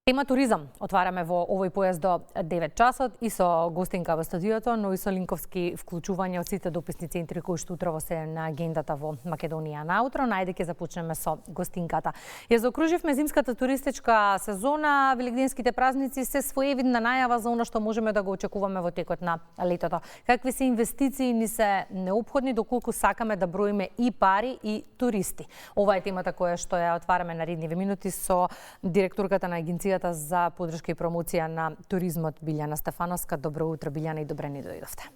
Тема туризам отвараме во овој појас до 9 часот и со гостинка во студиото, но и со линковски вклучување од сите дописни центри кои што утрово се на агендата во Македонија. Наутро, најде ќе започнеме со гостинката. Ја заокруживме зимската туристичка сезона, велигденските празници се своевидна најава за она што можеме да го очекуваме во текот на летото. Какви се инвестиции ни се неопходни доколку сакаме да броиме и пари и туристи. Ова е темата која што ја отвараме наредниве минути со директорката на Агенцијата за поддршка и промоција на туризмот Билјана Стефановска. Добро утро, Билјана, и добре ни дојдовте.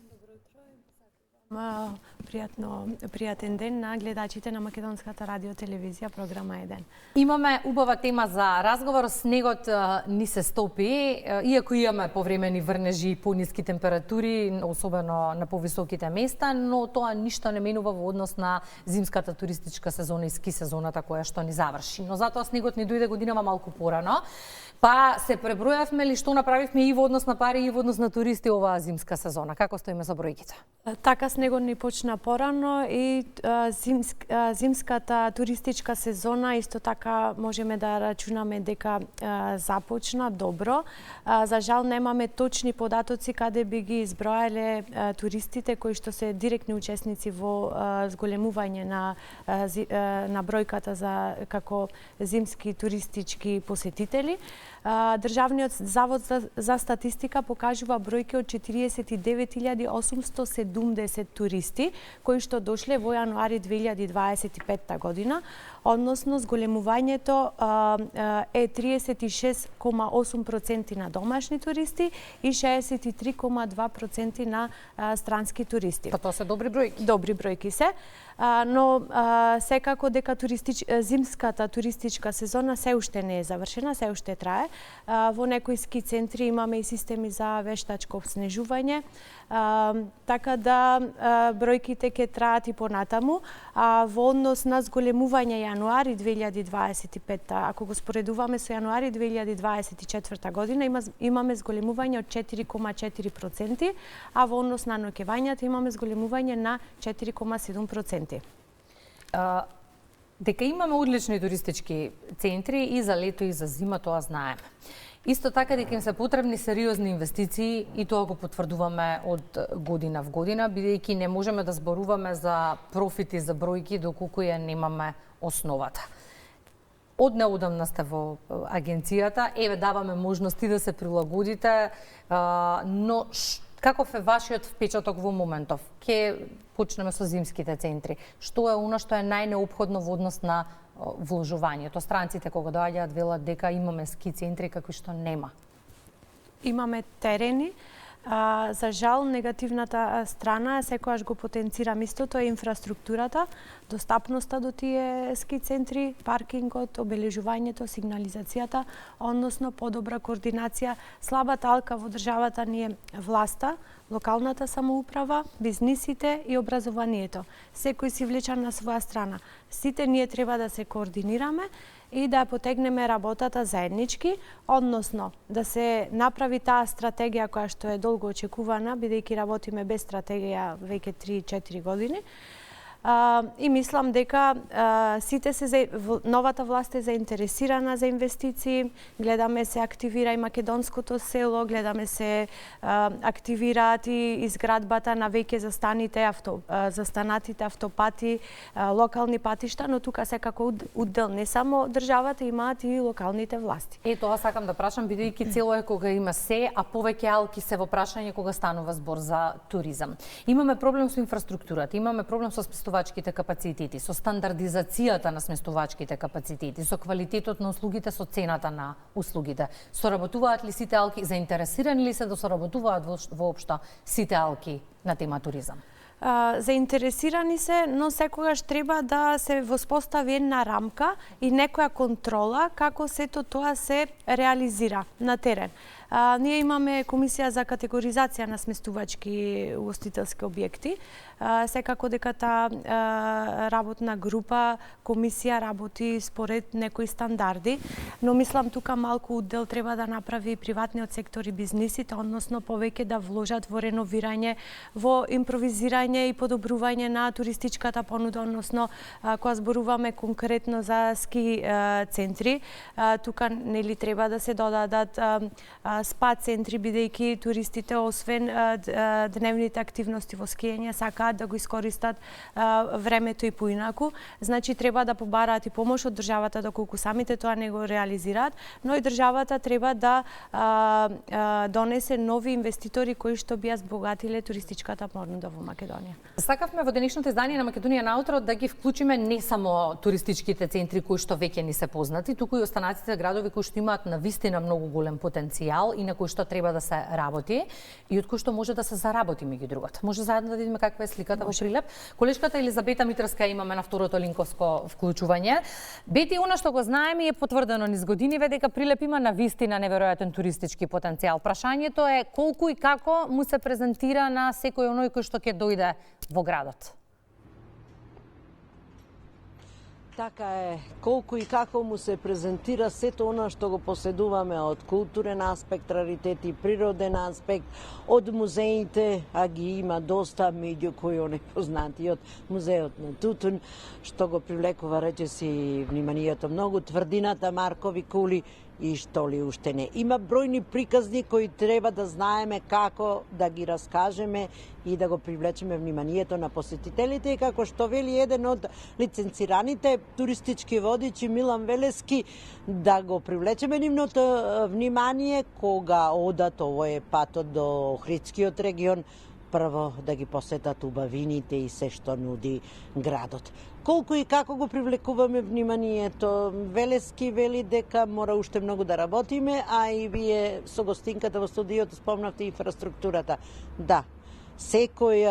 Пријатен ден на гледачите на Македонската радио-телевизија, програма 1. Имаме убава тема за разговор. Снегот ни се стопи, иако имаме повремени врнежи и пониски температури, особено на повисоките места, но тоа ништо не менува во однос на зимската туристичка сезона и ски сезоната која што ни заврши. Но затоа снегот ни дојде годинава малку порано. Па се пребројавме ли што направивме и во однос на пари и во однос на туристи оваа зимска сезона? Како стоиме со бројките? Така, снегот ни почна порано и зимската туристичка сезона исто така можеме да рачунаме дека започна добро. За жал немаме точни податоци каде би ги избројале туристите кои што се директни учесници во зголемување на бројката за како зимски туристички посетители. Државниот завод за статистика покажува бројки од 49.870 туристи кои што дошле во јануари 2025 година, односно зголемувањето е 36,8% на домашни туристи и 63,2% на странски туристи. Па тоа се добри бројки. Добри бројки се. Но секако дека зимската туристичка сезона се уште не е завршена, се уште трае. Во некои ски центри имаме и системи за вештачко обснежување, така да бројките ќе траат и понатаму. Во однос на зголемување јануари 2025, ако го споредуваме со јануари 2024 година, имаме зголемување од 4,4%, а во однос на ноќевањата имаме зголемување на 4,7%. Дека имаме одлични туристички центри и за лето и за зима, тоа знаеме. Исто така дека им се потребни сериозни инвестиции и тоа го потврдуваме од година в година, бидејќи не можеме да зборуваме за профити, за бројки, доколку ја немаме основата. Од неодамна сте во агенцијата, даваме можности да се прилагодите, но каков е вашиот впечаток во моментов? Ке почнеме со зимските центри. Што е она што е најнеопходно во однос на вложувањето? Странците кога доаѓаат велат дека имаме ски центри какви што нема. Имаме терени. За жал, негативната страна секогаш го потенцирам истото е инфраструктурата, достапноста до тие ски центри, паркингот, обележувањето, сигнализацијата, односно подобра координација. Слабата алка во државата ни е власта, локалната самоуправа, бизнисите и образованието. Секој си влечан на своја страна. Сите ние треба да се координираме и да потегнеме работата заеднички, односно да се направи таа стратегија која што е долго очекувана, бидејќи работиме без стратегија веќе 3-4 години. И мислам дека новата власт е заинтересирана за инвестиции, гледаме се активира и македонското село, гледаме се активираат и изградбата на веќе застанатите автопати, локални патишта, но тука секако удел не само државата, имаат и локалните власти. Тоа сакам да прашам, бидејќи цело е кога има се, а повеќе алки се во прашање кога станува збор за туризам. Имаме проблем со инфраструктурата, имаме проблем со сместувачките капацитети, со стандардизацијата на сместувачките капацитети, со квалитетот на услугите, со цената на услугите. Соработуваат ли сите алки, заинтересирани ли се да соработуваат воопшто сите алки на тема туризам? Заинтересирани се, но секогаш треба да се воспостави една рамка и некоја контрола како сето тоа се реализира на терен. Ние имаме комисија за категоризација на сместувачки угостителски објекти. Секако дека таа работна група, комисија работи според некои стандарди, но мислам тука малку удел треба да направи приватниот сектор и бизнисите, односно повеќе да вложат во реновирање, во импровизирање и подобрување на туристичката понуда, односно кога зборуваме конкретно за ски центри, тука нели треба да се додадат спа центри, бидејќи туристите освен дневните активности во скијање сакаат да го искористат времето и поинаку. Значи треба да побараат и помош од државата доколку самите тоа не го реализираат, но и државата треба да донесе нови инвеститори кои што би ја збогатиле туристичката понуда во Македонија. Сакавме во денешното издание на Македонија на утро да ги вклучиме не само туристичките центри кои што веќе ни се познати, туку и останатите градови кои што имаат навистина многу голем потенцијал и на кои што треба да се работи и од кои што може да се заработи меѓу другото. Може заедно да видиме каква е сликата во Прилеп. Колешката Елизабета Митрска имаме на второто линковско вклучување. Бети, она што го знаеме е потврдено низ годиниве дека Прилеп има навистина неверојатен туристички потенцијал. Прашањето е колку и како му се презентира на секој оној кој што ќе дојде во градот. Така е, колку и како му се презентира сето она што го поседуваме од културен аспект, раритети, природен аспект, од музеите, а ги има доста, меѓу кои оние познатиот музеот на Тутун, што го привлекува речиси вниманието многу, тврдината Маркови кули и што ли уште не. Има бројни приказни кои треба да знаеме како да ги раскажеме и да го привлечеме вниманието на посетителите, и како што вели еден од лиценцираните туристички водичи Милан Велески, да го привлечеме нивното внимание кога одат, ово е патот до Охридскиот регион, прво да ги посетат убавините и се што нуди градот. Колку и како го привлекуваме вниманието, Велески вели дека мора уште многу да работиме, а и вие со гостинката во студиото спомнавте инфраструктурата. Да, секој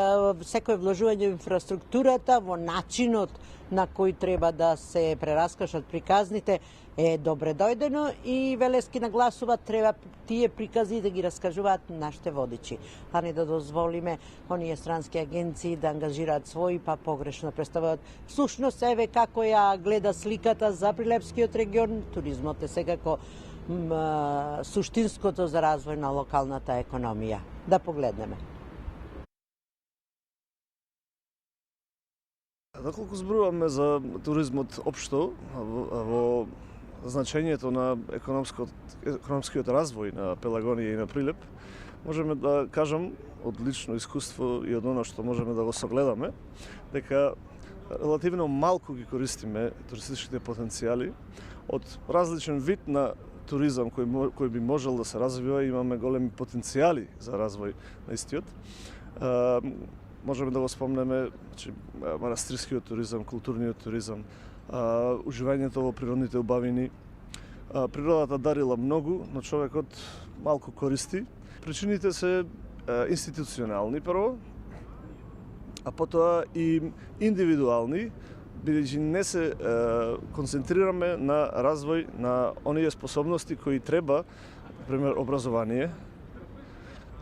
вложување во инфраструктурата, во начинот на кој треба да се прераскажат приказните е добре дојдено и Велески нагласува треба тие прикази да ги раскажуваат нашите водичи, а не да дозволиме оние странски агенции да ангажираат своји па погрешно представуваат. Всушност, еве како ја гледа сликата за Прилепскиот регион, туризмот е секако суштинското за развој на локалната економија. Да погледнеме. Доколку зборуваме за туризмот општо, во значењето на економскиот развој на Пелагонија и на Прилеп, можеме да кажам од лично искуство и од оно што можеме да го согледаме, дека релативно малку ги користиме туристичките потенцијали од различен вид на туризам кој би можел да се развива. Имаме големи потенцијали за развој на истиот. Можеме да го спомнеме манастирскиот туризам, културниот туризам, уживањето во природните убавини. Природата дарила многу, но човекот малку користи. Причините се институционални прво, а потоа и индивидуални, бидејќи не се концентрираме на развој на оние способности кои треба, например образование,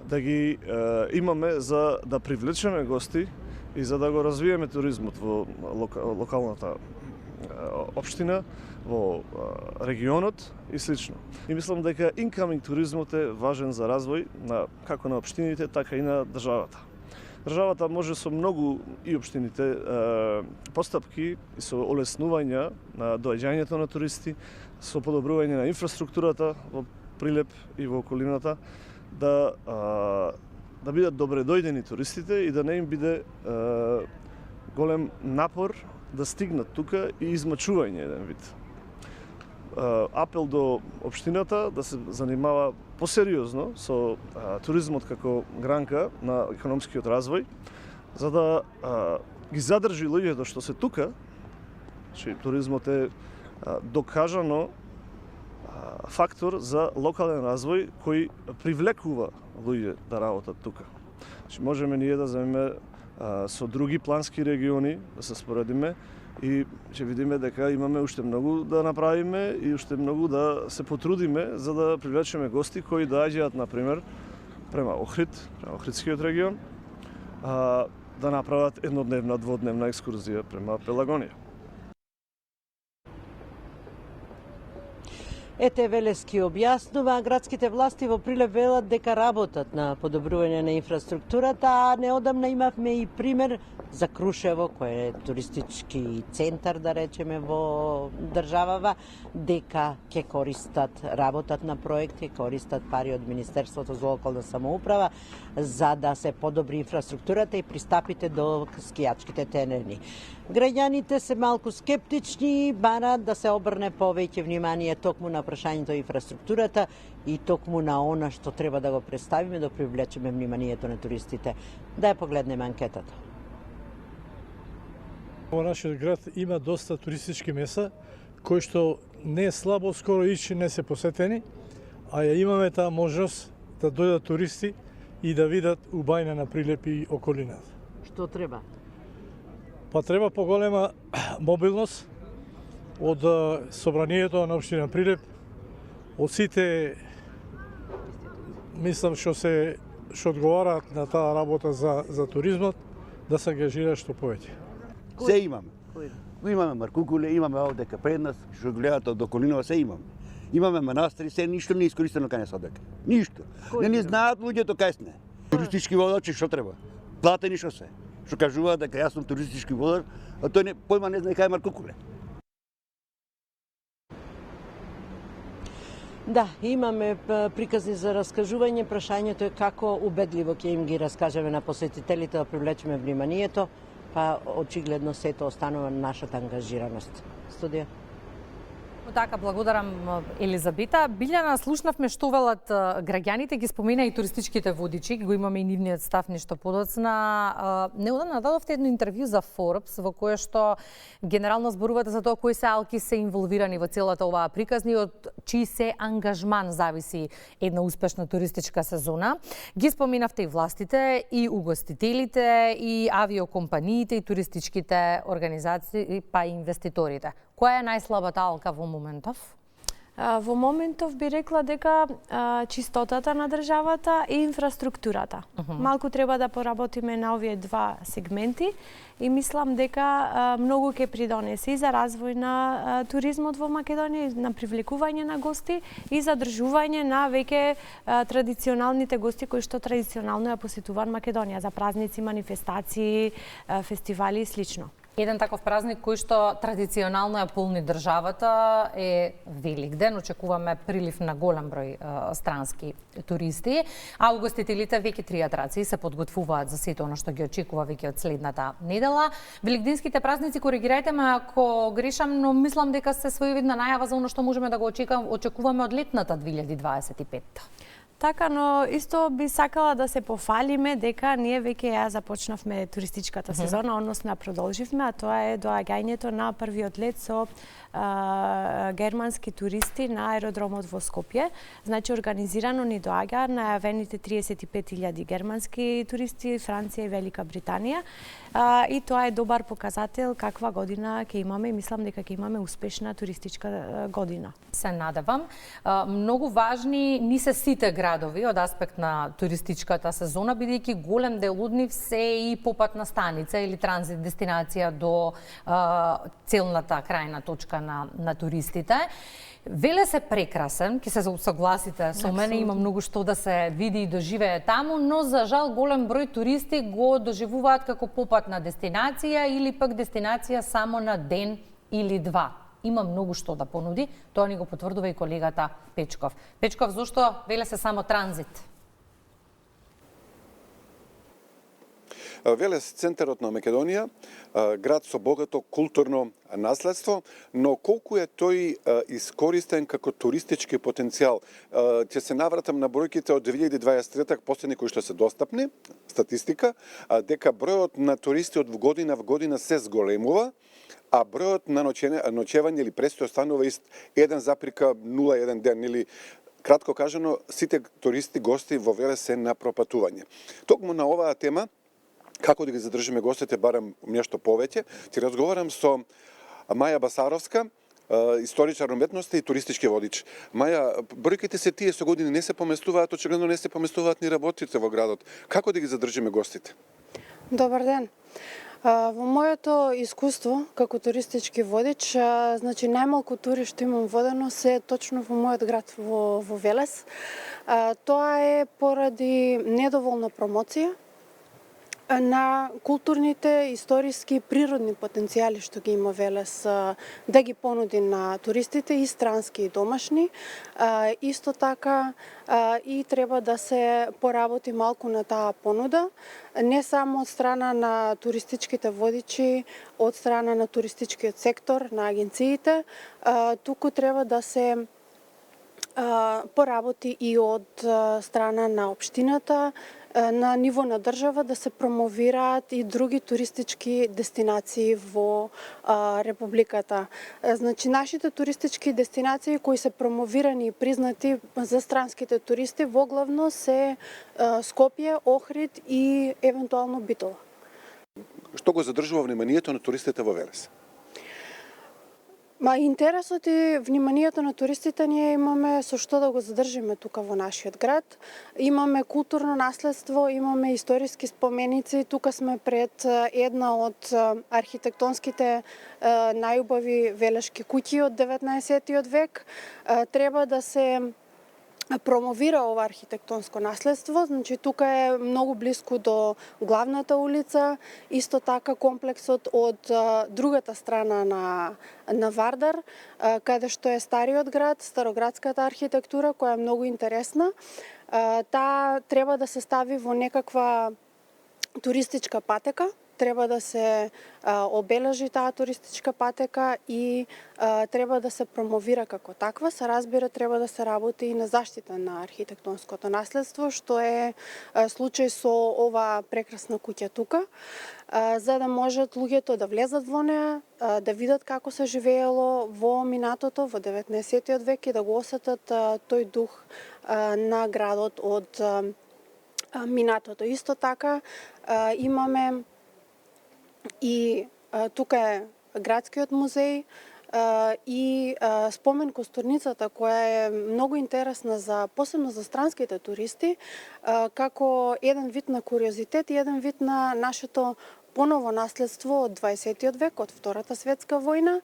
да ги имаме за да привлечеме гости и за да го развиеме туризмот во локалната општина, во регионот и слично. И мислам дека incoming туризмот е важен за развој како на општините, така и на државата. Државата може со многу и општините постапки и со олеснувања на доаѓањето на туристи, со подобрување на инфраструктурата во Прилеп и во околината, да бидат добре дојдени туристите и да не им биде голем напор да стигнат тука и измачување еден вид. Апел до општината да се занимава посериозно со туризмот како гранка на економскиот развој, за да ги задржи луѓето што се тука. Туризмот е докажано фактор за локален развој кој привлекува луѓе да работат тука. Можеме ние да земеме со други плански региони, да се споредиме, и ќе видиме дека имаме уште многу да направиме и уште многу да се потрудиме за да привлечеме гости кои доаѓаат, например, према Охрид, према Охридскиот регион, да направат еднодневна, дводневна екскурзија према Пелагонија. Ете Велески објаснува, градските власти во Прилеп велат дека работат на подобрување на инфраструктурата, а неодамна имавме и пример за Крушево, кој е туристички центар, да речеме, во државава, дека ќе користат, работат на проекти, користат пари од Министерството за локална самоуправа за да се подобри инфраструктурата и пристапите до скијачките терени. Граѓаните се малку скептични, бараат да се обрне повеќе внимание токму на прашањето инфраструктурата и токму на она што треба да го представиме, да привлечеме вниманието на туристите. Да ја погледнеме анкетата. Во нашиот град има доста туристички места кои што не е слабо, скоро ичи не се посетени, а ја имаме таа можност да дојдат туристи и да видат убајна на Прилеп и околината. Што треба? Па треба поголема мобилност од собранието на општина Прилеп, од сите мислам што одговараат на таа работа за туризмот, да се ангажираат што повеќе. Се имаме. Имаме Маркукуле, имаме овде пред нас, што гледате од околинава, се имаме. Имаме манастири, се ништо не искористено кај нас одека. Ништо. Не знаат луѓето кај сме. Туристички водачи што треба? Платени што се. Што кажуваат дека јас сум туристички водар, а тој појма не знае кај е Маркукуле. Да, имаме приказни за раскажување, прашањето е како убедливо ќе им ги раскажеме на посетителите да привлечеме вниманието, па очигледно сето останува нашата ангажираност. Студија. Така, благодарам Елизабета. Билјана, слушнавме што велат граѓаните, ги спомена и туристичките водичи, го имаме и нивниот став нешто подоцна. Неодамна дадовте едно интервју за Forbes во кое што генерално зборувате за тоа кои се алки се инволвирани во целата оваа приказни, од чии се ангажман зависи една успешна туристичка сезона. Ги споменавте и властите, и угостителите, и авиокомпаниите, и туристичките организации, па и инвеститорите. Која е најслабата алка во моментов? Во моментов би рекла дека чистотата на државата и инфраструктурата. Малку треба да поработиме на овие два сегменти и мислам дека многу ќе придонесе и за развој на туризмот во Македонија, на привлекување на гости и задржување на веќе традиционалните гости кои што традиционално ја посетуваат Македонија за празници, манифестации, фестивали и слично. Еден таков празник кој што традиционално ја полни државата е Великден. Очекуваме прилив на голем број странски туристи, а угостителите веќе 3 атракции се подготвуваат за сето она што ги очекува веќе од следната недела. Великденските празници, коригирајте ме ако грешам, но мислам дека се своевидна најава за она што можеме да го очекуваме од летната 2025. Така, но исто би сакала да се пофалиме дека ние веќе ја започнавме туристичката сезона, односно ја продолживме, а тоа е доаѓањето на првиот лет со германски туристи на аеродромот во Скопје. Значи, организирано ни доаѓа најавените 35.000 германски туристи, Франција и Велика Британија. И тоа е добар показател каква година ќе имаме и мислам дека ќе имаме успешна туристичка година. Се надевам. Многу важни ни се сите градови од аспект на туристичката сезона, бидејќи голем дел од нив се и попатна станица или транзит дестинација до целната крајна точка на туристите. Веле се прекрасен, ќе се согласите со мене, има многу што да се види и доживее таму, но за жал голем број туристи го доживуваат како попатна дестинација или пак дестинација само на ден или два. Има многу што да понуди, тоа ни го потврдува и колегата Печков. Печков, зошто веле се само транзит? Велес центарот на Македонија, град со богато културно наследство, но колку е тој искористен како туристички потенцијал? Ќе се навратам на бројките од 2023 последни кои што се достапни, статистика, дека бројот на туристи од година в година се зголемува, а бројот на ночевање или престој останува ист 1,01 ден или кратко кажано, сите туристи гости во Велес се на пропатување. Токму на оваа тема, како да ги задржиме гостите барем нешто повеќе, ќе разговарам со Маја Басаровска, историчар уметности и туристички водич. Маја, бројките се тие со години не се поместуваат, очигледно не се поместуваат ни работите во градот. Како да ги задржиме гостите? Добар ден. Во моето искуство како туристички водич, значи најмалку тури што имам водено се точно во мојот град во Велес. Тоа е поради недоволна промоција на културните, историски, природни потенцијали што ги има Велес, да ги понуди на туристите и странски и домашни. Исто така и треба да се поработи малку на таа понуда, не само од страна на туристичките водичи, од страна на туристичкиот сектор, на агенциите, туку треба да се поработи и од страна на општината, на ниво на држава да се промовираат и други туристички дестинации во Републиката. Значи, нашите туристички дестинации кои се промовирани и признати за странските туристи воглавно се Скопје, Охрид и евентуално Битола. Што го задржува вниманието на туристите во Велес? Интересот и вниманието на туристите ние имаме со што да го задржиме тука во нашиот град. Имаме културно наследство, имаме историски споменици, тука сме пред една од архитектонските најубави велешки куќи од 19. век. Треба да се промовира ова архитектонско наследство, значи тука е многу блиску до главната улица, исто така комплексот од другата страна на Вардар, каде што е стариот град, староградската архитектура која е многу интересна. Таа треба да се стави во некаква туристичка патека, треба да се обележи таа туристичка патека и треба да се промовира како таква. Се разбира, треба да се работи и на заштита на архитектонското наследство, што е случај со ова прекрасна куќа тука, за да можат луѓето да влезат во неа, да видат како се живеело во минатото, во 19. век и да го осетат тој дух на градот од минатото. Исто така имаме и тука е градскиот музеј и спомен костурницата која е многу интересна посебно за странските туристи, како еден вид на куриозитет и еден вид на нашето поново наследство од 20. век, од Втората светска војна,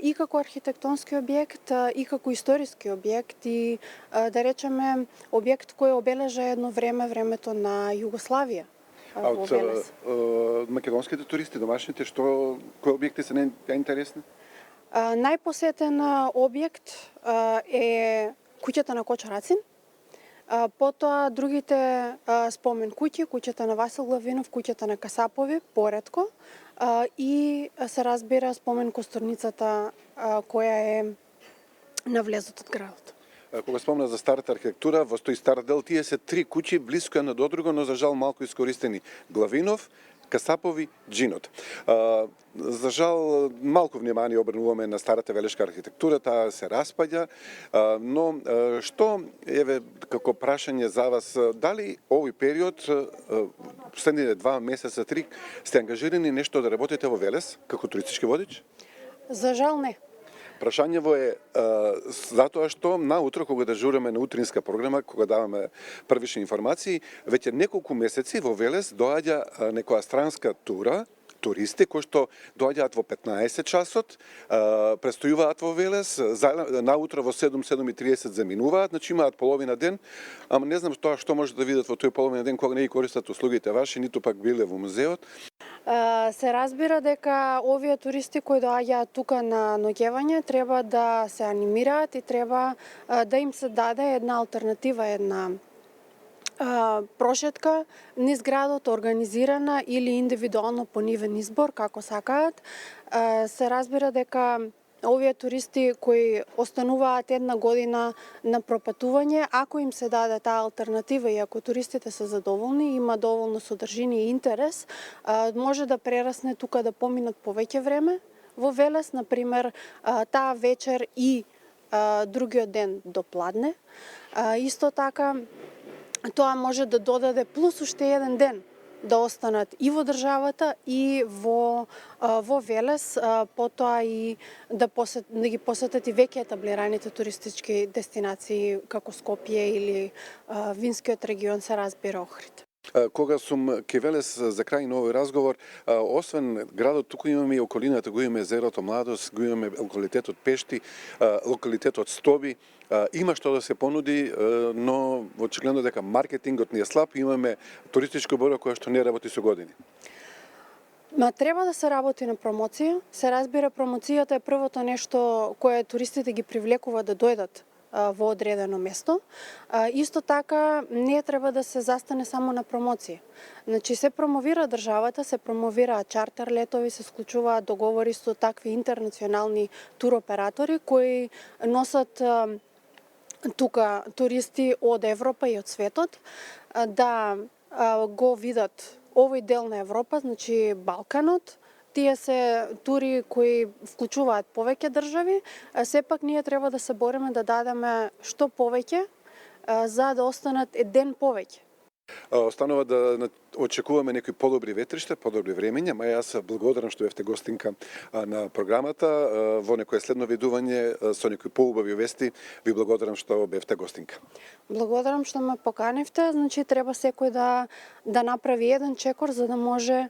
и како архитектонски објект, и како историски објект и да речеме објект кој обележа едно времето на Југославија. А од македонските туристи, домашните, кои објекти се најинтересни? Најпосетен објект е куќата на Кочо Рацин, потоа другите спомен куќи, куќата на Васил Главинов, куќата на Касапови, поретко, и се разбира спомен костурницата која е на влезот од градот. Кога спомна за старата архитектура, во тој стар дел тие се три куќи блиско една до друга, но за жал малку искористени. Главинов, Касапови, Джинот. За жал малку внимание обрнуваме на старата велешка архитектура, таа се распаѓа, но што еве како прашање за вас, дали овој период, последните 2 месеца, 3, сте ангажирани нешто да работите во Велес како туристички водич? За жал не. Прашањево е затоа што наутро кога дежураме на утринска програма, кога даваме првични информации, веќе неколку месеци во Велес доаѓа некоја странска тура, туристи кои што доаѓаат во 15 часот, престојуваат во Велес, наутро во 7:30 заминуваат, значи имаат половина ден, ама не знам што може да видат во тој половина ден кога не ги користат услугите ваши, ниту пак биле во музеот. Се разбира дека овие туристи кои доаѓаат тука на ноќевање треба да се анимираат и треба да им се даде една алтернатива, една прошетка низ градот, организирана или индивидуално по нивен избор, како сакаат. Се разбира дека овие туристи кои остануваат една година на пропатување, ако им се даде таа алтернатива и ако туристите се задоволни, има доволно содржина и интерес, може да прерасне тука да поминат повеќе време во Велес, например, таа вечер и другиот ден до пладне. Исто така, тоа може да додаде плюс уште еден ден да останат и во државата и во Велес, потоа и да ги посетат и веќе етаблираните туристички дестинации како Скопје или винскиот регион, се разбира Охрид. Кога сум ке Велес за крај на овој разговор, освен градот, туку имаме и околината, го имаме езерото Младост, го имаме локалитетот Пешти, локалитетот Стоби. Има што да се понуди, но очигледно дека маркетингот не е слаб, имаме туристичко бюро кое што не работи со години. Треба да се работи на промоција. Се разбира, промоцијата е првото нешто кое туристите ги привлекува да дојдат во одредено место. Исто така не треба да се застане само на промоција. Значи се промовира државата, се промовираат чартер летови, се склучуваат договори со такви интернационални туроператори кои носат тука туристи од Европа и од светот да го видат овој дел на Европа, значи Балканот. Тие се тури кои вклучуваат повеќе држави, сепак ние треба да се бориме да дадеме што повеќе за да останат еден повеќе. Останува да очекуваме некои подобри ветришта, подобри времења, ма јас благодарам што бевте гостинка на програмата. Во некое следно видување со некои поубави вести, ви благодарам што бевте гостинка. Благодарам што ме поканивте, значи треба секој да направи еден чекор за да може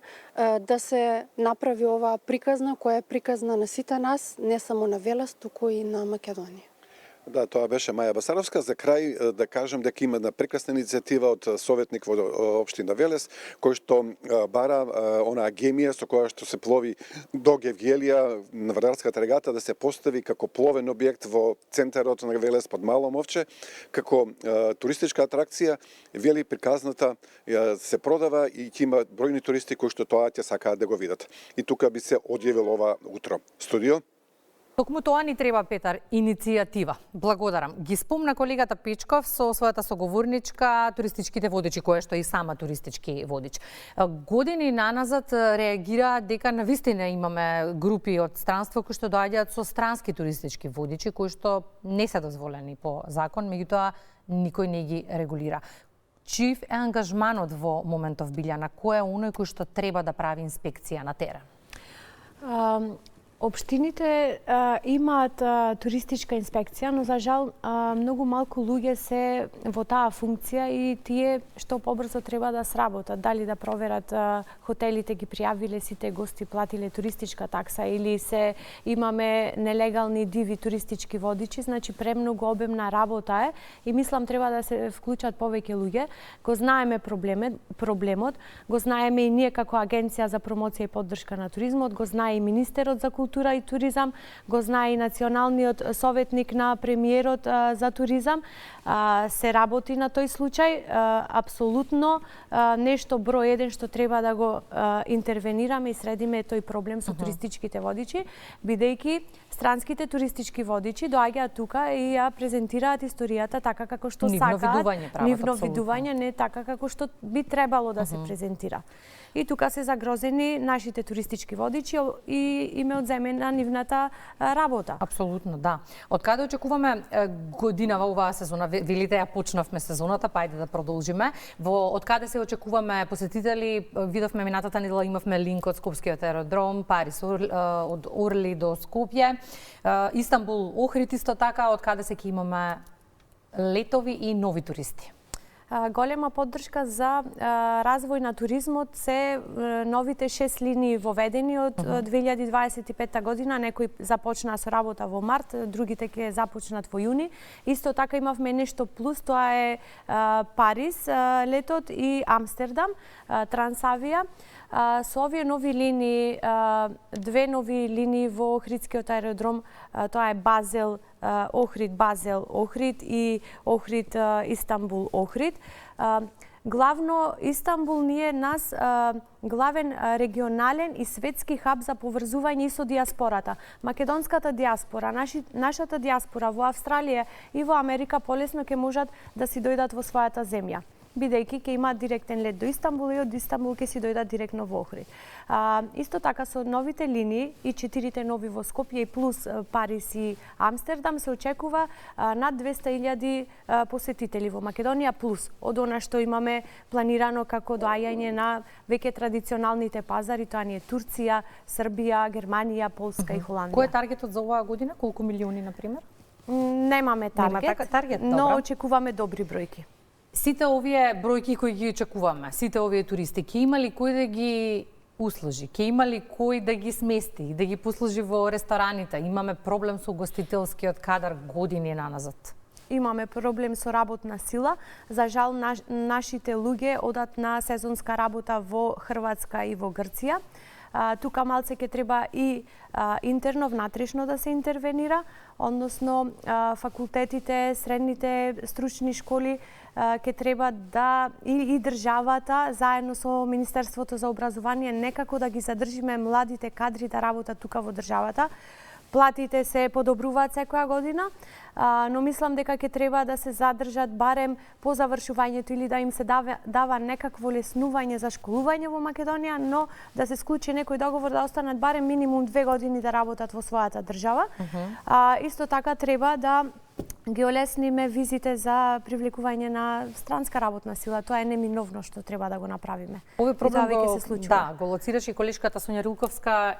да се направи оваа приказна која е приказна на сите нас, не само на Велес, туку и на Македонија. Да, тоа беше Маја Басаровска. За крај да кажам дека има една прекрасна иницијатива од советник во општина Велес, кој што бара онаа гемија со која што се плови до Гевгелија на Вардарската регата да се постави како пловен објект во центарот на Велес под Мало Мовче, како туристичка атракција. Вели приказната се продава и ќе има бројни туристи кои што тоа ќе сакаат да го видат. И тука би се одјавил ова утро. Студио. Токму тоа ни треба, Петар, иницијатива. Благодарам. Ги спомна колегата Печков со својата соговорничка туристичките водичи, која што и сама туристички водич. Години наназад реагира дека навистина имаме групи од странство кои што доаѓаат со странски туристички водичи, кои што не се дозволени по закон, меѓутоа никој не ги регулира. Чив е ангажманот во моментов, Билјана? Кој е оној кој што треба да прави инспекција на терен? Општините имаат туристичка инспекција, но за жал многу малку луѓе се во таа функција и тие што побрзо треба да сработат. Дали да проверат хотелите ги пријавиле сите гости, платиле туристичка такса или се имаме нелегални диви туристички водичи, значи премногу обемна работа е и мислам треба да се вклучат повеќе луѓе. Го знаеме проблемот, го знаеме и ние како Агенција за промоција и поддршка на туризмот, го знае и министерот за култура и туризам, го знае и националниот советник на премиерот за туризам. Се работи на тој случај. Апсолутно нешто број еден што треба да го интервенираме и средиме тој проблем со туристичките водичи, бидејќи странските туристички водичи доаѓаат тука и ја презентираат историјата така како што сакаат. Нивно видување, не така како што би требало да се презентира. И тука се загрозени нашите туристички водичи и им е одземена нивната работа. Апсолутно, да. Од каде очекуваме годинава оваа сезона? Велите ја почнавме сезоната, па ајде да продолжиме. Од каде се очекуваме посетители? Видовме минатата недела, имавме линк од Скопскиот аеродром, Парис од Орли до Скопје, Истанбул, Охрид исто така. Од каде се ќе имаме летови и нови туристи? Голема поддршка за развој на туризмот се новите 6 линии воведени од 2025 година. Некои започнаа со работа во март, другите ќе започнат во јуни. Исто така имавме нешто плюс, тоа е Парис летот и Амстердам, Трансавија. Со овие нови линии, две нови линии во Охридскиот аеродром, тоа е Базел, Охрид, Базел, Охрид и Охрид, Истанбул, Охрид. Главно Истанбул ни е нас главен регионален и светски хаб за поврзување и со диаспората. Македонската диаспора, нашата диаспора во Австралија и во Америка полесно ќе можат да си дојдат во својата земја. бидејќи ќе има директен лет до Истанбул и од Истанбул ќе си дојдат директно во Охрид. Исто така со новите линии и 4 нови во Скопје и плюс Париз и Амстердам се очекува над 200.000 посетители во Македонија плюс од она што имаме планирано како доаѓање на веќе традиционалните пазари, тоа ни е Турција, Србија, Германија, Полска и Холандија. Кој е таргетот за оваа година? Колку милиони на пример? Немаме таргет, но очекуваме добри бројки. Сите овие бројки кои ги очекуваме, сите овие туристи, ќе има ли кој да ги услужи? Ќе има ли кој да ги смести, да ги послужи во рестораните? Имаме проблем со гостителскиот кадар години наназад. Имаме проблем со работна сила. За жал, нашите луѓе одат на сезонска работа во Хрватска и во Грција. Тука малце ќе треба и интерно, внатрешно да се интервенира, односно факултетите, средните стручни школи ќе треба да и државата заедно со Министерството за образование некако да ги задржиме младите кадри да работат тука во државата. Платите се подобруваат секоја година, но мислам дека ќе треба да се задржат барем по завршувањето или да им се дава некакво леснување за школување во Македонија, но да се склучи некој договор да останат барем минимум 2 години да работат во својата држава. Исто така треба да ги олесниме визите за привлекување на странска работна сила. Тоа е неминовно што треба да го направиме. Овој проблем се случува. го лоцираше колешката Сонја Рилковска.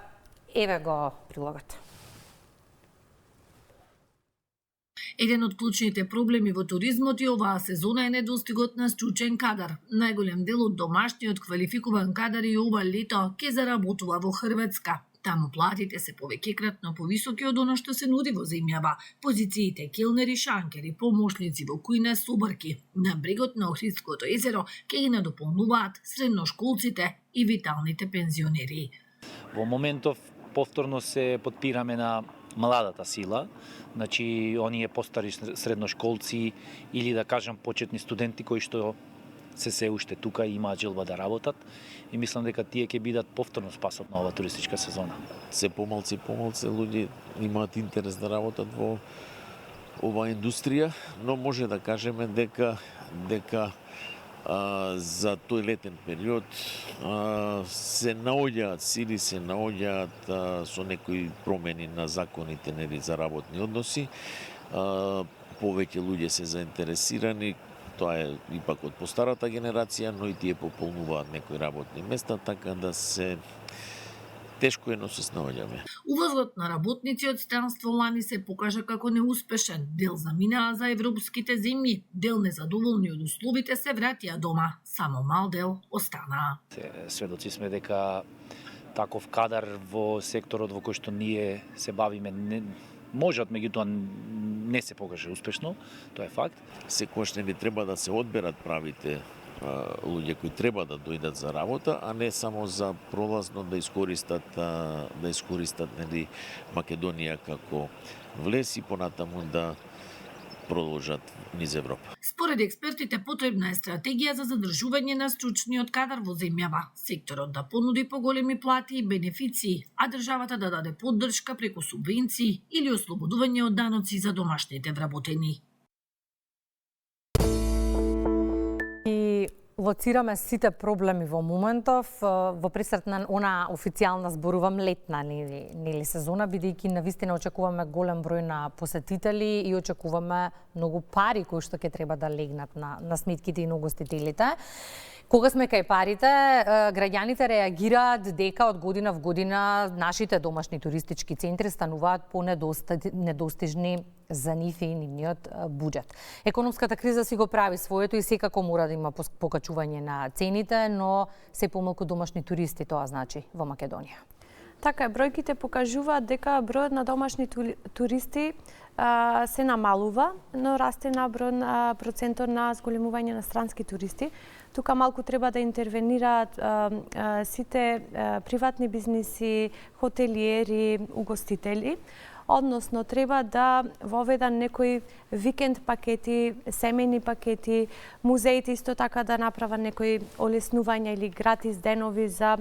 Еве го прилогот. Еден од клучните проблеми во туризмот и оваа сезона е недостигот на стручен кадар. Најголем дел од домашниот квалификуван кадар и ова лето ќе заработува во Хрватска. Таму платите се повеќекратно повисоки од оно што се нуди во земјава. Позициите келнери, шанкери, помошници во кујна, собарки на брегот на Охридското езеро ќе ги надополнуваат средношколците и виталните пензионери. Во моментов повторно се подпираме на младата сила, значи оние постари средношколци или да кажам почетни студенти кои што се уште тука и имаат желба да работат и мислам дека тие ќе бидат повторно спасот на оваа туристичка сезона. Се помалци луѓе имаат интерес да работат во оваа индустрија, но може да кажеме дека за тој летен период се наоѓаат сили, се наоѓаат со некои промени на законите за работни односи. Повеќе луѓе се заинтересирани, тоа е ипак од постарата генерација, но и тие пополнуваат некои работни места, така да се тешко е, но се снаоѓаме. Увозот на работници од странство лани се покажа како неуспешен. Дел заминаа за европските земји, дел незадоволни од условите се вратија дома, само мал дел останаа. Сведоци сме дека таков кадар во секторот во кој што ние се бавиме можат, меѓутоа не се покаже успешно, тоа е факт. Секогаш не би треба да се одберат правите луѓе кои треба да дојдат за работа, а не само за пролазно да искористат нели Македонија како влез и понатаму да продолжат низ Европа. Според експертите потребна е стратегија за задржување на стручниот кадар во земјава, секторот да понуди поголеми плати и бенефиции, а државата да даде поддршка преку субвенции или ослободување од даноци за домашните вработени. Лоцираме сите проблеми во моментов во пресрет на она официјална, зборувам, летна нели сезона, бидејќи навистина очекуваме голем број на посетители и очекуваме многу пари кои што ќе треба да легнат на сметките и на угостителите. Кога сме кај парите, граѓаните реагираат дека од година в година нашите домашни туристички центри стануваат недостижни за нив и нивниот буџет. Економската криза си го прави своето и секако мора да има покачување на цените, но се помалку домашни туристи, тоа значи, во Македонија. Така е, бројките покажуваат дека бројот на домашни туристи се намалува, но расте на процентот на зголемување на странски туристи. Тука малку треба да интервенираат сите приватни бизниси, хотелиери, угостители. односно треба да воведат некои викенд пакети, семејни пакети, музеите исто така да направат некои олеснувања или гратис денови за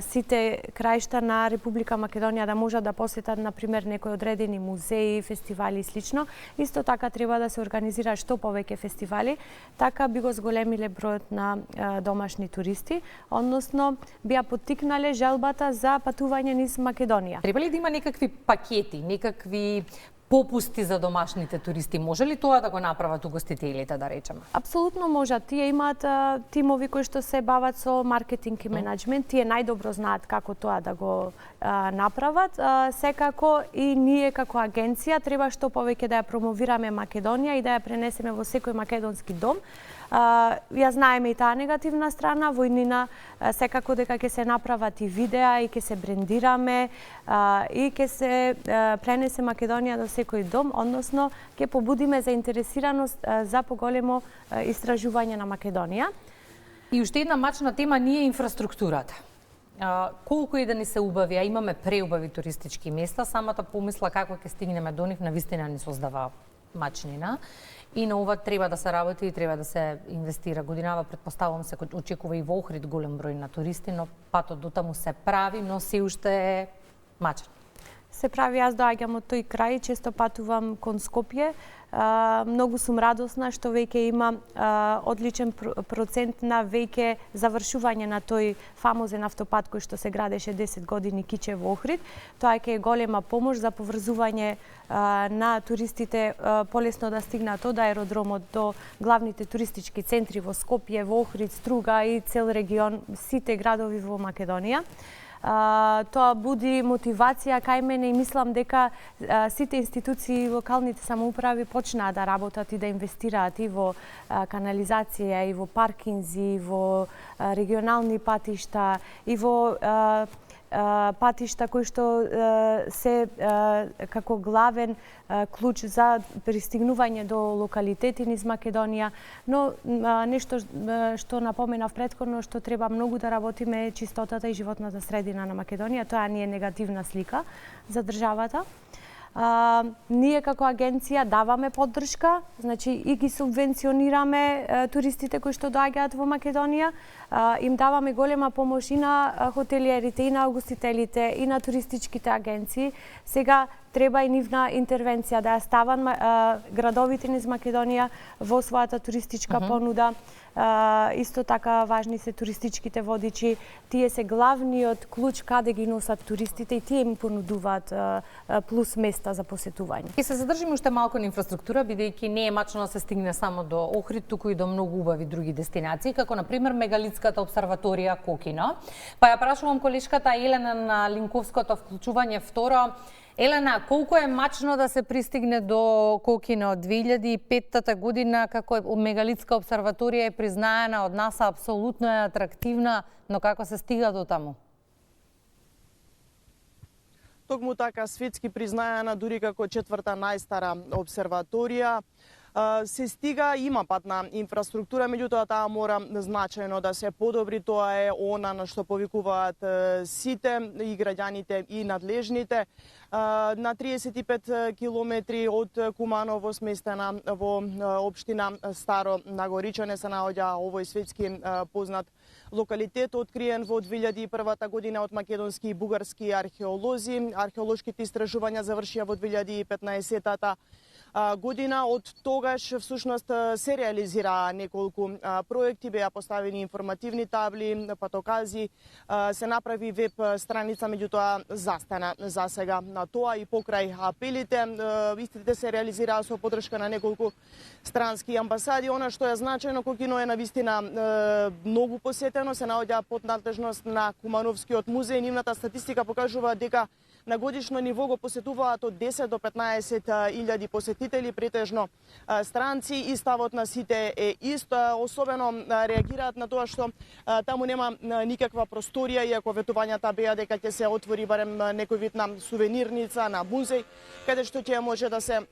сите краишта на Република Македонија да можат да посетат, например, некои одредени музеи, фестивали и слично. Исто така треба да се организира што повеќе фестивали, така би го зголемиле бројот на домашни туристи, односно би ја поттикнале желбата за патување низ Македонија. Треба ли да има некакви пакети, некакви попусти за домашните туристи? Може ли тоа да го направат угостителите, да речеме? Апсолутно можат. Тие имаат тимови кои што се бават со маркетинг и менеджмент. Тие најдобро знаат како тоа да го направат. Секако и ние како агенција треба што повеќе да ја промовираме Македонија и да ја пренесеме во секој македонски дом. Ја знаеме и таа негативна страна, во иднина секако дека ќе се направат и видеа и ќе се брендираме и ќе се пренесе Македонија до секој дом, односно ќе побудиме заинтересираност за поголемо истражување на Македонија. И уште една мачна тема ни е инфраструктурата. Колку и да ни се убави, а имаме преубави туристички места, самата помисла како ќе стигнеме до нив навистина ни создава мачнина. И на ова треба да се работи и треба да се инвестира. Годинава, предпоставувам се, очекува и во Охрид голем број на туристи, но патот до таму се прави, но се уште е мачен. Се прави, јас доаѓам од тој крај, често патувам кон Скопје. Многу сум радосна што веќе има одличен процент на веќе завршување на тој фамозен автопат кој што се градеше 10 години Киче во Охрид. Тоа ќе е голема помош за поврзување на туристите полесно да стигнат од аеродромот до главните туристички центри во Скопје, во Охрид, Струга и цел регион, сите градови во Македонија. Тоа буди мотивација кај мене и мислам дека сите институции и локалните самоуправи почнаа да работат и да инвестираат и во канализација, и во паркинзи, и во регионални патишта, и во патишта кои што се како главен клуч за пристигнување до локалитети низ Македонија, но нешто што напоменав претходно што треба многу да работиме е чистотата и животната средина на Македонија. Тоа не е негативна слика за државата. Ние како агенција даваме поддршка, значи и ги субвенционираме туристите кои што доаѓаат во Македонија, им даваме голема помош и на хотелиерите, и на угостителите, и на туристичките агенции. Сега треба и нивна интервенција да ја стават градовите низ Македонија во својата туристичка понуда. Исто така важни се туристичките водичи. Тие се главниот клуч каде ги носат туристите и тие им понудуваат плюс места за посетување. И се задржиме уште малку на инфраструктура, бидејќи не е мачно да се стигне само до Охрид, туку и до многу убави други дестинации, како на пример мегалитската обсерваторија Кокино. Па ја прашувам колешката Елена на линковското вклучување второ. Елена, колку е мачно да се пристигне до Кокино? 2005 година како мегалитска обсерваторија е признаена од нас, апсолутно е атрактивна, но како се стига до таму? Токму така, светски признаена дури како четврта најстара обсерваторија. Се стига, има патна инфраструктура, меѓутоа таа мора значајно да се подобри. Тоа е она на што повикуваат сите и граѓаните и надлежните. На 35 километри од Куманово, сместена во општина Старо Нагоричане, се наоѓа овој светски познат локалитет, откриен во 2001 година од македонски и бугарски археолози. Археолошките истражувања завршија во 2015 година. Од тогаш всушност се реализира неколку проекти, беа поставени информативни табли, патокази, се направи веб страница, меѓутоа застана за сега на тоа и покрај апелите. Истите се реализираа со поддршка на неколку странски амбасади. Она што е значајно, Кокино е навистина многу посетено, се наоѓа под надлежност на Кумановскиот музеј. Нивната статистика покажува дека на годишно ниво го посетуваат од 10 до 15 илјади посетители, претежно странци, и ставот на сите е ист. Особено реагираат на тоа што таму нема никаква просторија, иако ветувањата беа дека ќе се отвори барем некој вид на сувенирница, на музеј, каде што ќе може да се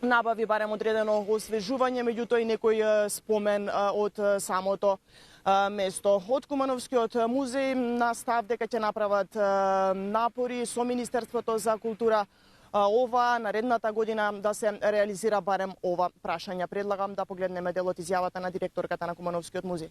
набави барем одредено освежување, меѓутоа и некој спомен од самото место. Од Кумановскиот музеј на став дека ќе направат напори со Министерството за култура ова наредната година да се реализира барем ова прашање. Предлагам да погледнеме делот изјавата на директорката на Кумановскиот музеј.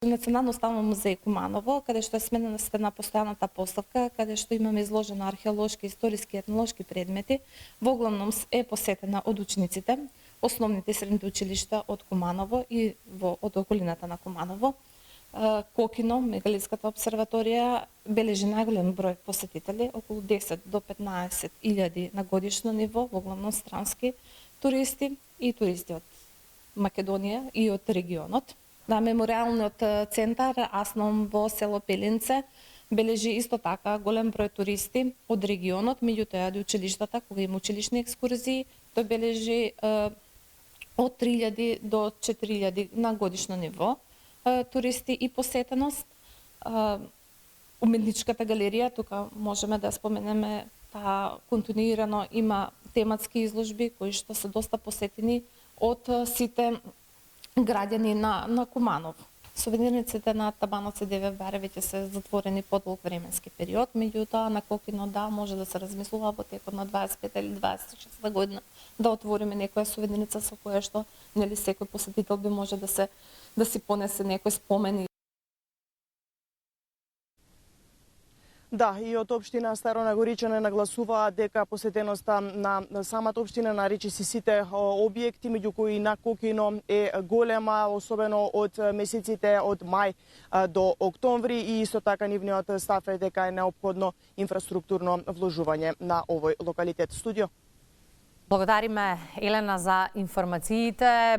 Национално уставно музеј Куманово, каде што е сменена на постојаната поставка, каде што имаме изложено археолошки, историски и етнолошки предмети, во главном е посетена од учениците, основните средните училишта од Куманово и од околината на Куманово. Кокино, мегалитската обсерваторија, бележи најголем број посетители, околу 10 до 15 илјади на годишно ниво, во главном странски туристи и туристи од Македонија и од регионот. На мемориалниот центар Асном во село Пелинце бележи исто така голем број туристи од регионот, меѓутоа и училиштата, кога има училишни екскурзии, тој бележи од 3000 до 4000 на годишно ниво туристи и посетеност. Уметничката галерија, тука можеме да споменеме, континуирано има тематски изложби кои што се доста посетени од сите граѓани на Куманово. Сувенирниците на Табановци Деве Баре веќе се затворени по долг временски период, меѓутоа на Кокино може да се размислува во текот на 25 или 26 година да отвориме некоја сувенирница со која што нели секој посетител би може да си понесе некој спомен. Да, и од општина Старона Горичане нагласуваат дека посетеноста на самата општина на речиси сите објекти, меѓу кои на Кокино е голема, особено од месеците од мај до октомври, и исто така нивниот став е дека е неопходно инфраструктурно вложување на овој локалитет. Студио. Благодариме, Елена, за информациите.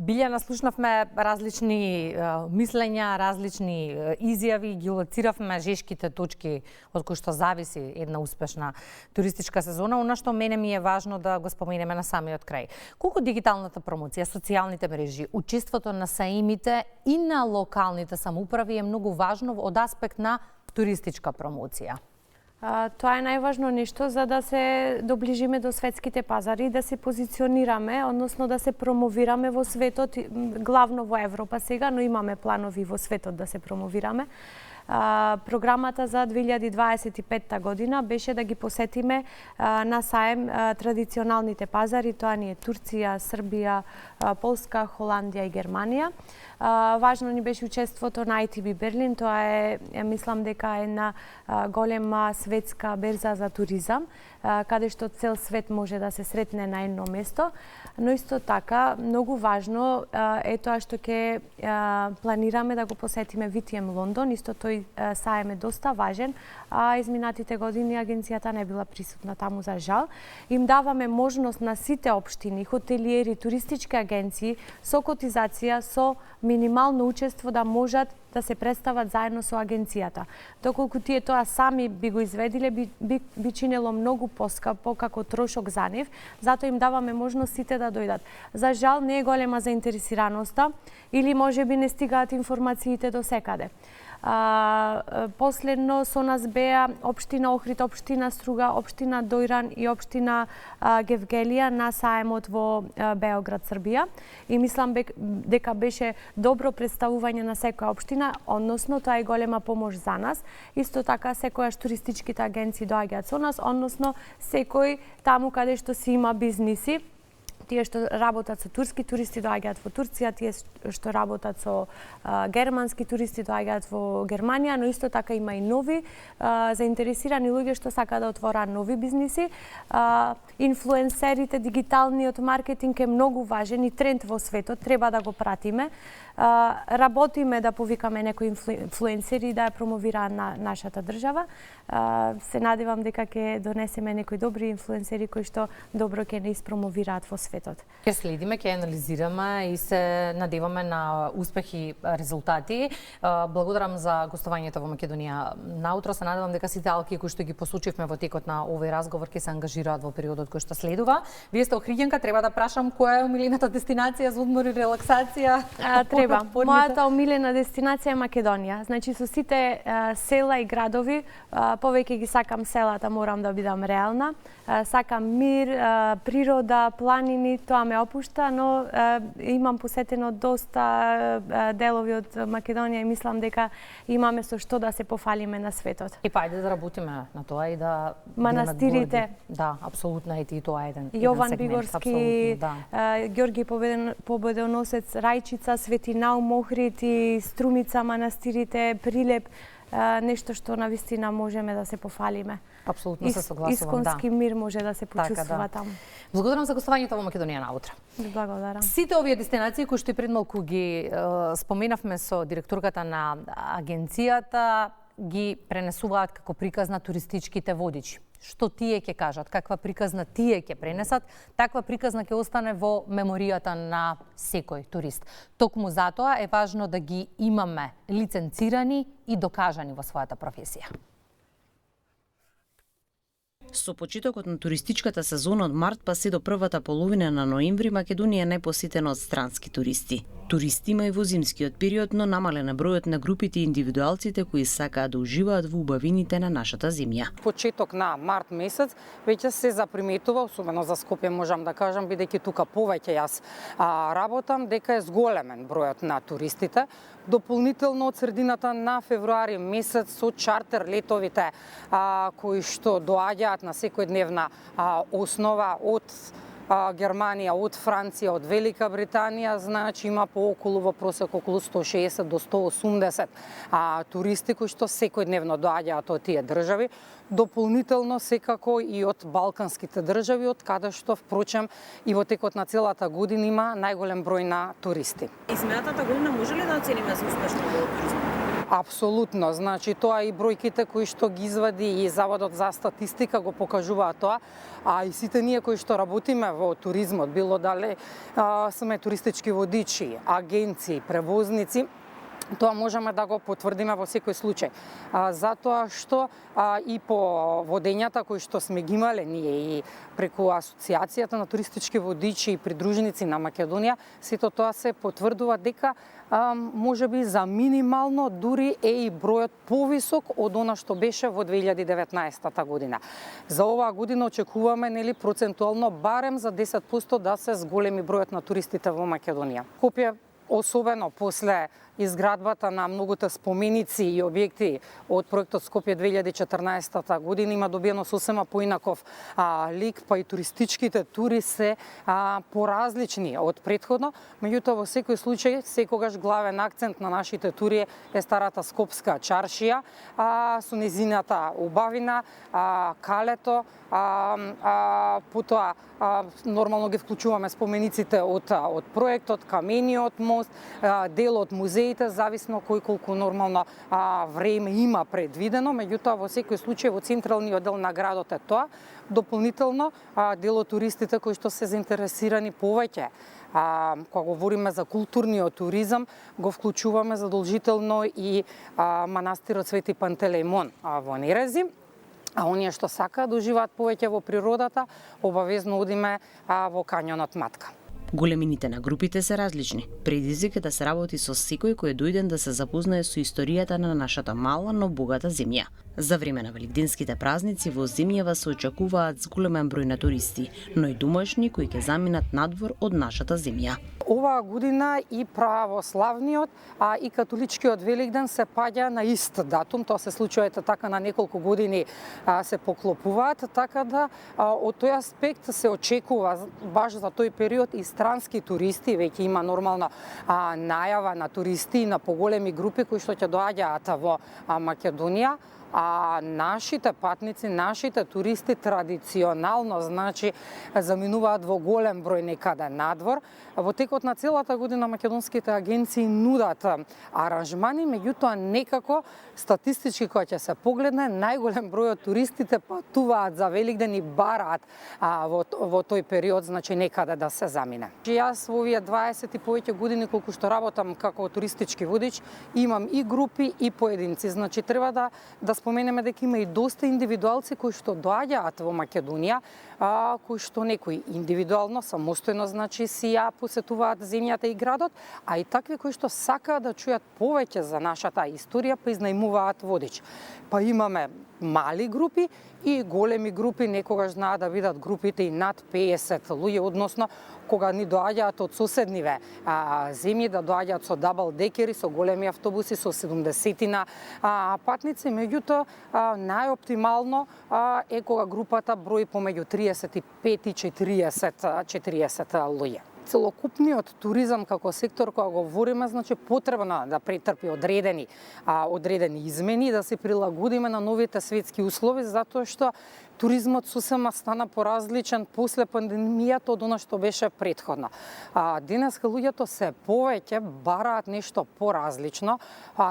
Билјана, слушнавме различни мислења, различни изјави, ги лоциравме жешките точки од кои што зависи една успешна туристичка сезона. Она што мене ми е важно да го споменеме на самиот крај. Колку дигиталната промоција, социјалните мрежи, учеството на саимите и на локалните самоуправи е многу важно од аспект на туристичка промоција. Тоа е најважно нешто за да се доближиме до светските пазари, да се позиционираме, односно да се промовираме во светот, главно во Европа сега, но имаме планови во светот да се промовираме. Програмата за 2025 година беше да ги посетиме на саем традиционалните пазари, тоа ни е Турција, Србија, Полска, Холандија и Германија. Важно ни беше учеството на ITB Берлин, тоа е, мислам дека една голема светска берза за туризам, каде што цел свет може да се сретне на едно место, но исто така многу важно е тоа што ќе планираме да го посетиме VTM Лондон, исто тој саем е доста важен, а изминатите години агенцијата не била присутна таму за жал. Им даваме можност на сите општини, хотелиери, туристички агенции со котизација, со минимално учество да можат да се представат заедно со агенцијата. Доколку тие тоа сами би го изведиле, би чинело многу поскапо како трошок за нив, затоа им даваме можност сите да дојдат. За жал не е голема заинтересираноста или можеби не стигаат информациите до секаде. Последно со нас беа општина Охрид, општина Струга, општина Дојран и општина Гевгелија на саемот во Београд, Србија. И мислам дека беше добро представување на секоја општина, односно тоа е голема помош за нас. Исто така секојаш туристичките агенции доаѓаат со нас, односно секој таму каде што си има бизниси. Тие што работат со турски туристи доаѓаат во Турција, тие што работат со германски туристи доаѓаат во Германија, но исто така има и нови заинтересирани луѓе што сакаат да отвораат нови бизниси. Инфлуенсерите, дигиталниот маркетинг е многу важен и тренд во светот, треба да го пратиме. Работиме да повикаме некои инфлуенсери да ја промовираат на нашата држава. Се надевам дека ќе донесеме некои добри инфлуенсери кои што добро ќе не испромовираат во светот. Ќе следиме, ќе анализираме и се надеваме на успехи и резултати. Благодарам за гостувањето во Македонија наутро. Се надевам дека сите алки кои што ги посочивме во текот на овој разговор ќе се ангажираат во периодот кој што следува. Вие сте Охриѓанка, треба да прашам која е омилената дестинација за одмор и релаксација? Треба. Мојата омилена дестинација е Македонија. Значи со сите села и градови, повеќе ги сакам селата, морам да бидам реална. Сакам мир, природа, планини, години тоа ме опушта, но имам посетено доста делови од Македонија и мислам дека имаме со што да се пофалиме на светот. И па ајде да работиме на тоа и да манастирите. Да, апсолутно е и тоа еден Јован сегмент, Бигорски, да. Ѓорги Победоносец, Рајчица, Свети Наум Охрид и Струмица манастирите, Прилеп, нешто што навистина можеме да се пофалиме. Апсолутно се согласувам, Исконски мир може да се почувствува таму. Благодарам за гостувањето во Македонија наутро. Благодарам. Сите овие дестинации кои што и пред малку ги споменавме со директорката на агенцијата, ги пренесуваат како приказ на туристичките водичи. Што тие ќе кажат, каква приказна тие ќе пренесат, таква приказна ќе остане во меморијата на секој турист. Токму затоа е важно да ги имаме лиценцирани и докажани во својата професија. Со почетокот на туристичката сезона од март па се до првата половина на ноември, Македонија е најпосетена од странски туристи. Туристи има и во зимскиот период, но намален е бројот на групите и индивидуалците кои сакаат да уживаат во убавините на нашата земја. Почеток на март месец веќе се заприметува, особено за Скопје можам да кажам, бидејќи тука повеќе јас работам, дека е зголемен бројот на туристите. Дополнително од средината на февруари месец со чартер летовите кои што доаѓаат на секојдневна основа од Германија, од Франција, од Велика Британија, значи има по околу во просек околу 160 до 180 туристи кои што секојдневно доаѓаат од тие држави. Дополнително секако и од балканските држави, од каде што впрочем и во текот на целата година има најголем број на туристи. Изминатата година може ли да оцениме за успешно во туризмот? Апсолутно, значи тоа и бројките кои што ги извади и Заводот за статистика го покажуваат тоа, а и сите ние кои што работиме во туризмот, било дали сме туристички водичи, агенции, превозници, тоа можеме да го потврдиме во секој случај. Затоа што и по водењата кои што сме ги имале ние и преку Асоциацијата на туристички водичи и придружници на Македонија, сето тоа се потврдува дека можеби за минимално дури е и бројот повисок од она што беше во 2019 година. За оваа година очекуваме процентуално барем за 10% да се зголеми бројот на туристите во Македонија. Скопје, особено после изградбата на многуте споменици и објекти од проектот Скопје 2014 година, има добиено сосема поинаков лик, па и туристичките тури се поразлични од претходно, меѓутоа во секој случај секогаш главен акцент на нашите тури е старата скопска чаршија со незината убавина, калето, потоа нормално ги вклучуваме спомениците од проектот, камениот мост, дел од музеите, зависно кој колку нормално време има предвидено, меѓутоа во секој случај во централниот дел на градот е тоа. Дополнително дел од туристите кои што се заинтересирани повеќе кога говориме за културниот туризам, го вклучуваме задолжително и манастирот Свети Пантелеимон во Нерези. А оние што сакаат да уживаат повеќе во природата, обавезно одиме во кањонот Матка. Големините на групите се различни. Предизвик е да се работи со секој кој е дојден да се запознае со историјата на нашата мала, но богата земја. За време на великденските празници во земјава се очекуваат зголемен број на туристи, но и домашни кои ќе заминат надвор од нашата земја. Оваа година и православниот, и католичкиот Великден се паѓа на ист датум. Тоа се случува така на неколку години се поклопуваат, така да од тој аспект се очекува баш за тој период и странски туристи, веќе има нормално најава на туристи на поголеми групи кои што ќе доаѓаат во Македонија. А нашите патници, нашите туристи традиционално, значи, заминуваат во голем број некаде надвор. Во текот на целата година македонските агенции нудат аранжмани, меѓутоа некако статистички кога ќе се погледне, најголем број од туристите патуваат за Великден и бараат во тој период, значи некаде да се замине. Јас во овие 20 и повеќе години колку што работам како туристички водич, имам и групи и поединци, значи треба да споменеме дека има и доста индивидуалци кои што доаѓаат во Македонија, кои што некои индивидуално, самостојно, значи си ја посетуваат земјата и градот, а и такви кои што сакаат да чујат повеќе за нашата историја, па изнајмуваат водич. Па имаме мали групи и големи групи, некогаш знаат да видат групите и над 50 луѓе, односно кога ни доаѓаат од соседниве земји, да доаѓаат со дабл декери, со големи автобуси, со 70-тина патници, меѓутоа најоптимално е кога групата брои помеѓу 35 и 40 луѓе. Целокупниот туризам како сектор кога го говориме, значи потребно да претрпи одредени измени, да се прилагодиме на новите светски услови, затоа што туризмот сосема стана поразличен после пандемијата од она што беше претходно. Денеска луѓето се повеќе бараат нешто поразлично,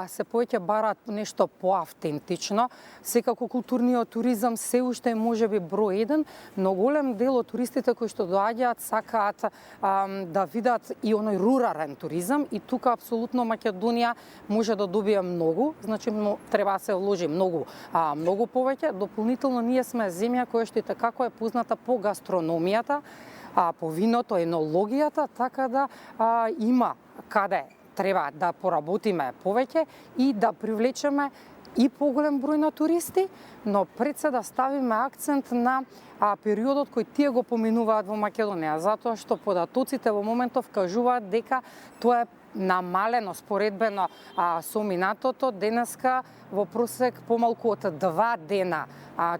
се повеќе бараат нешто поавтентично. Секако културниот туризам се уште е можеби број 1, но голем дел од туристите кои што доаѓаат сакаат да видат и оној рурален туризам, и тука апсолутно Македонија може да добие многу, значи треба да се вложи многу повеќе. Дополнително ние сме земја која што како е позната по гастрономијата, по виното, енологијата, така да има каде треба да поработиме повеќе и да привлечеме и поголем број на туристи, но пред се да ставиме акцент на периодот кој тие го поминуваат во Македонија, затоа што податоците во моментов кажуваат дека тоа е намалено споредбено со минатото. Денеска во просек помалку од 2 дена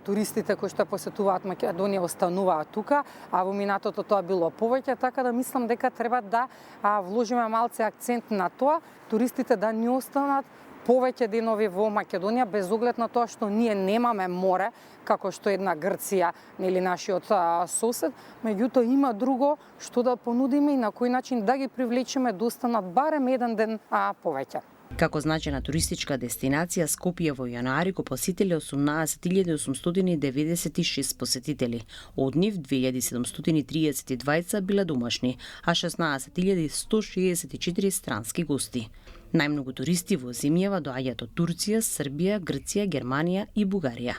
туристите кои што посетуваат Македонија остануваат тука, а во минатото тоа било повеќе, така да мислам дека треба да вложиме малце акцент на тоа, туристите да не останат повеќе денови во Македонија, без оглед на тоа што ние немаме море, како што една Грција или нашиот сосед, меѓутоа има друго што да понудиме и на кој начин да ги привлечеме да останат барем еден ден повеќе. Како значена туристичка дестинација, Скопје во јануари го посетиле 18.896 посетители. Од нив 2732 биле домашни, а 16.164 странски гости. Најмногу туристи во земјава доаѓаат од Турција, Србија, Грција, Германија и Бугарија.